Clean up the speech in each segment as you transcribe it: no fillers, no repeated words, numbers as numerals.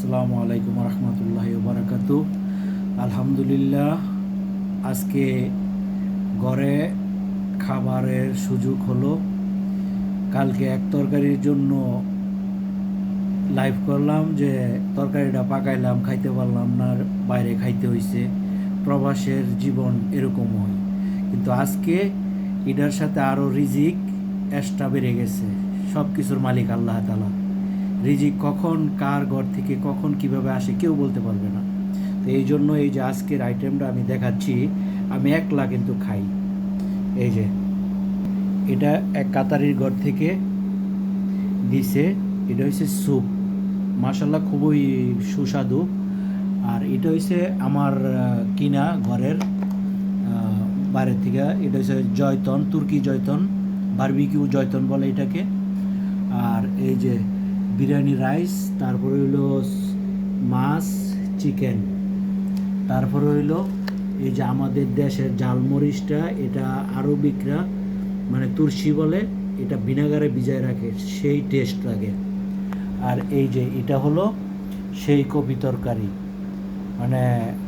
আসসালামু আলাইকুম রহমতুল্লাহি বারাকাতু। আলহামদুলিল্লাহ, আজকে ঘরে খাবারের সুযোগ হলো। কালকে এক তরকারির জন্য লাইভ করলাম যে তরকারিটা পাকাইলাম, খাইতে পারলাম না, বাইরে খাইতে হইছে। প্রবাসের জীবন এরকম হয়, কিন্তু আজকে এটার সাথে আরও রিজিক এক্সট্রা বেড়ে গেছে। সব কিছুর মালিক আল্লাহ তাআলা। রিজিক কখন কার ঘর থেকে কখন কিভাবে আসে কেউ বলতে পারবে না। তো এই জন্য এই যে আজকের আইটেমটা আমি দেখাচ্ছি, আমি একলা কিন্তু খাই। এই যে এটা এক কাতারির ঘর থেকে দিছে, এটা হচ্ছে স্যুপ। মাশাল্লাহ খুবই সুস্বাদু। আর এটা হচ্ছে আমার কিনা ঘরের বাইরের থেকে। এটা হচ্ছে জয়তন, তুর্কি জয়তন, বারবিকিউ জয়তন বলে এটাকে। আর এই যে বিরিয়ানি রাইস, তারপরে হইলো মাছ, চিকেন, তারপরে হইলো এই যে আমাদের দেশের ঝালমরিচটা, এটা আরবিকরা মানে তুর্সি বলে, এটা ভিনেগারে ভিজায় রাখে, সেই টেস্ট লাগে। আর এই যে এটা হলো সেই কপি তরকারি, মানে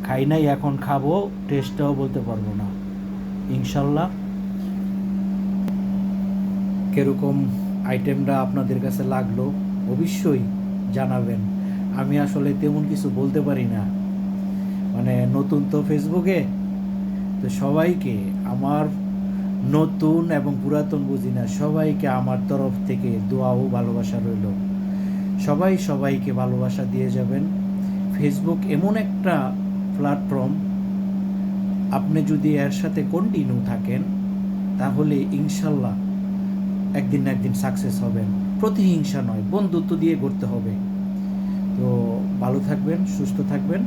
খাই নাই, এখন খাবো, টেস্টটাও বলতে পারবো না। ইনশাল্লাহ কীরকম আইটেমটা আপনাদের কাছে লাগলো অবশ্যই জানাবেন। আমি আসলে তেমন কিছু বলতে পারি না, মানে নতুন তো ফেসবুকে। তো সবাইকে আমার, নতুন এবং পুরাতন বুঝি না, সবাইকে আমার তরফ থেকে দোয়া ও ভালোবাসা রইল। সবাই সবাইকে ভালোবাসা দিয়ে যাবেন। ফেসবুক এমন একটা প্ল্যাটফর্ম, আপনি যদি এর সাথে কন্টিনিউ থাকেন তাহলে ইনশাল্লাহ একদিন না একদিন সাকসেস হবেন। প্রতিহিংসা নয়, বন্ধুত্ব দিয়ে করতে হবে। তো ভালো থাকবেন, সুস্থ থাকবেন।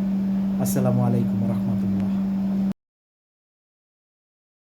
আসসালামু আলাইকুম রহমতুল্লাহ।